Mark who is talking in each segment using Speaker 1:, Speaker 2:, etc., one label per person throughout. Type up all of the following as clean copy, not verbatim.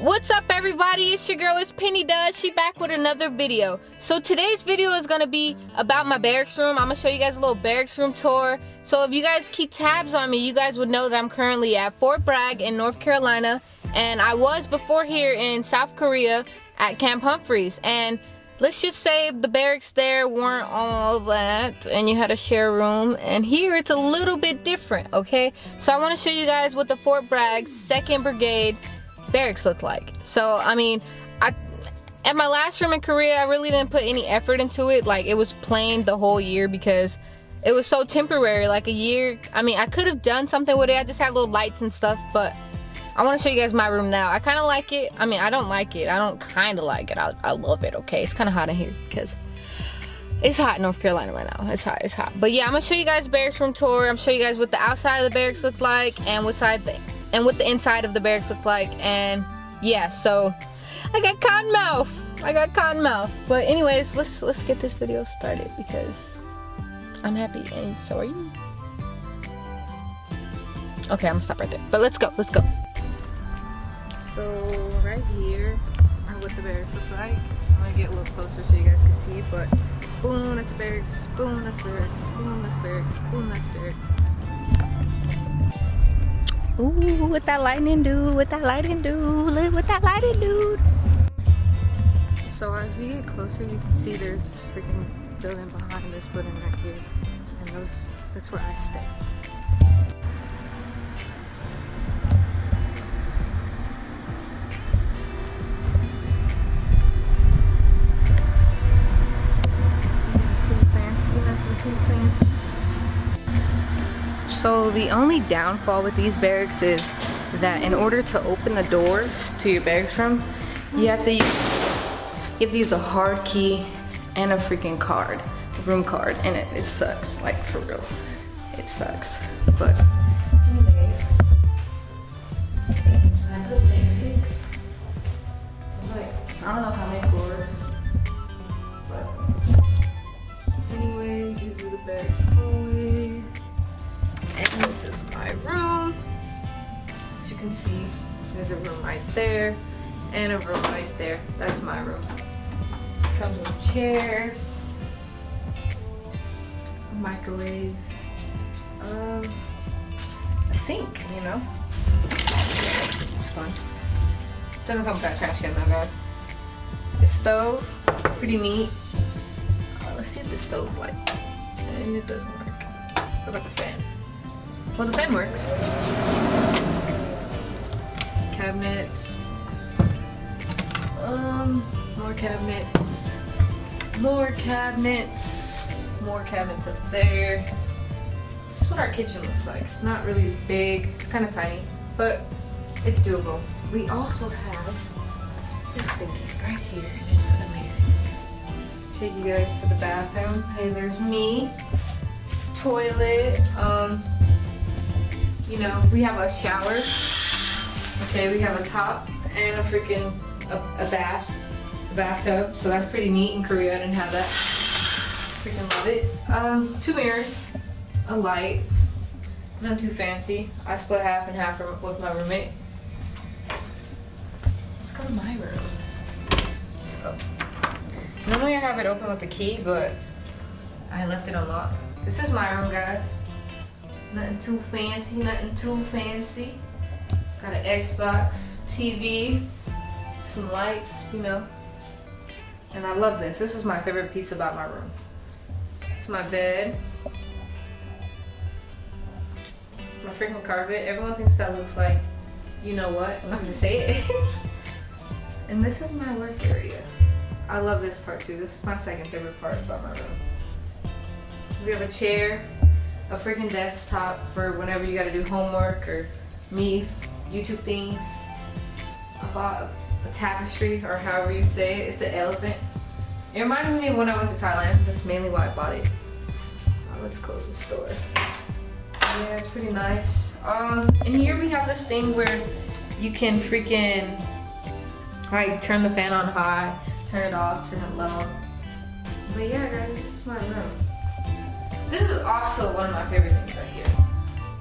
Speaker 1: What's up, everybody? It's your girl, it's Penny Does. She back with another video. So today's video is gonna be about my barracks room. I'm gonna show you guys a little barracks room tour. So if you guys keep tabs on me, you guys would know that I'm currently at Fort Bragg in North Carolina, and I was before here in South Korea at Camp Humphreys. And let's just say the barracks there weren't all that, and you had a share room, and here it's a little bit different, okay? So I want to show you guys what the Fort Bragg 2nd Brigade barracks look like. So I mean, at my last room in Korea, I really didn't put any effort into it. Like, it was plain the whole year because it was so temporary, like a year. I mean, I could have done something with it. I just had little lights and stuff, but I want to show you guys my room now. I kind of like it. I mean, I don't like it. I don't kind of like it. I love it, okay? It's kind of hot in here because it's hot in North Carolina right now. It's hot, it's hot. But yeah, I'm going to show you guys barracks room tour. I'm going to show you guys what the outside of the barracks look like and what the inside of the barracks look like. And yeah, so I got cotton mouth. But anyways, let's get this video started because I'm happy and so are you. Okay, I'm gonna stop right there. But let's go. So right here are what the barracks look like. I'm gonna get a little closer so you guys can see. But boom, that's barracks. Boom, that's barracks. Boom, that's barracks. Boom, that's barracks. Ooh, what that lightning do? Look what that lightning do. So as we get closer, you can see there's a freaking building behind this building right here. And that's where I stay. Nothing too fancy. So the only downfall with these barracks is that in order to open the doors to your barracks room, you have to use a hard key and a freaking card, room card, and it sucks, like for real, it sucks. But anyways, inside the barracks, like, I don't know how many floors, but anyways, these are the barracks hallway. And this is my room. As you can see, there's a room right there and a room right there. That's my room. Comes with chairs, a microwave, a sink, you know. It's fun. Doesn't come with that trash can though, guys. The stove, pretty neat. Let's see if the stove light. And it doesn't work. What about the fan? Well, the fan works. Cabinets. More cabinets up there. This is what our kitchen looks like. It's not really big. It's kind of tiny, but it's doable. We also have this thing right here. It's amazing. Take you guys to the bathroom. Hey, there's me. Toilet. You know, we have a shower. Okay, we have a top and a freaking a bathtub. So that's pretty neat. In Korea, I didn't have that. Freaking love it. 2 mirrors, a light. Nothing too fancy. I split half and half with my roommate. Let's go to my room. Oh. Normally I have it open with the key, but I left it unlocked. This is my room, guys. Nothing too fancy. Got an Xbox, TV, some lights, you know. And I love this. This is my favorite piece about my room. It's my bed. My freaking carpet. Everyone thinks that looks like, you know what? I'm not gonna say it. And this is my work area. I love this part too. This is my second favorite part about my room. We have a chair, a freaking desktop for whenever you gotta do homework or YouTube things. I bought a tapestry, or however you say it. It's an elephant. It reminded me of when I went to Thailand. That's mainly why I bought it. Let's close this door. Yeah, it's pretty nice. And here we have this thing where you can freaking like turn the fan on high, turn it off, turn it low. But yeah, guys, this is my room. This is also one of my favorite things right here.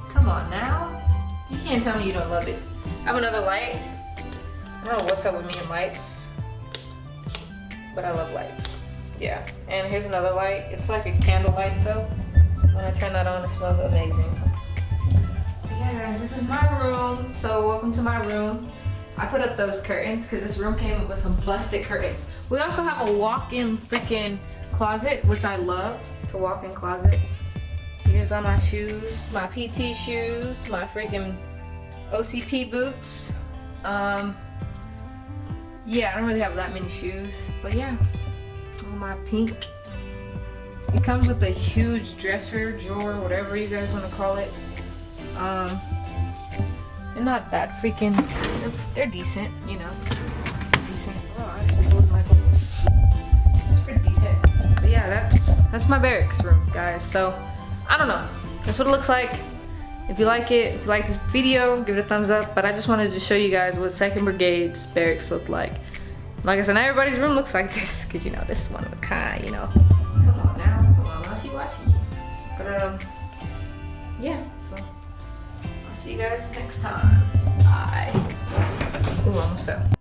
Speaker 1: Come on now. You can't tell me you don't love it. I have another light. don't know what's up with me and lights, but I love lights. Yeah, and here's another light. It's like a candle light though. When I turn that on, it smells amazing. But yeah, guys, this is my room. So welcome to my room. I put up those curtains because this room came with some plastic curtains. We also have a walk-in freaking closet, which I love. It's a walk-in closet. Here's all my shoes, my PT shoes, my freaking OCP boots. Yeah, I don't really have that many shoes, but yeah, all my pink. It comes with a huge dresser, drawer, whatever you guys want to call it. They're not that freaking, they're decent, you know, decent. Oh, I actually hold my clothes. It's pretty decent. But yeah, that's my barracks room, guys. So, I don't know. That's what it looks like. If you like it, if you like this video, give it a thumbs up. But I just wanted to show you guys what 2nd Brigade's barracks look like. Like I said, not everybody's room looks like this, because you know, this is one of a kind, you know. Come on now she watching. But yeah, so I'll see you guys next time. Bye. Ooh, almost fell.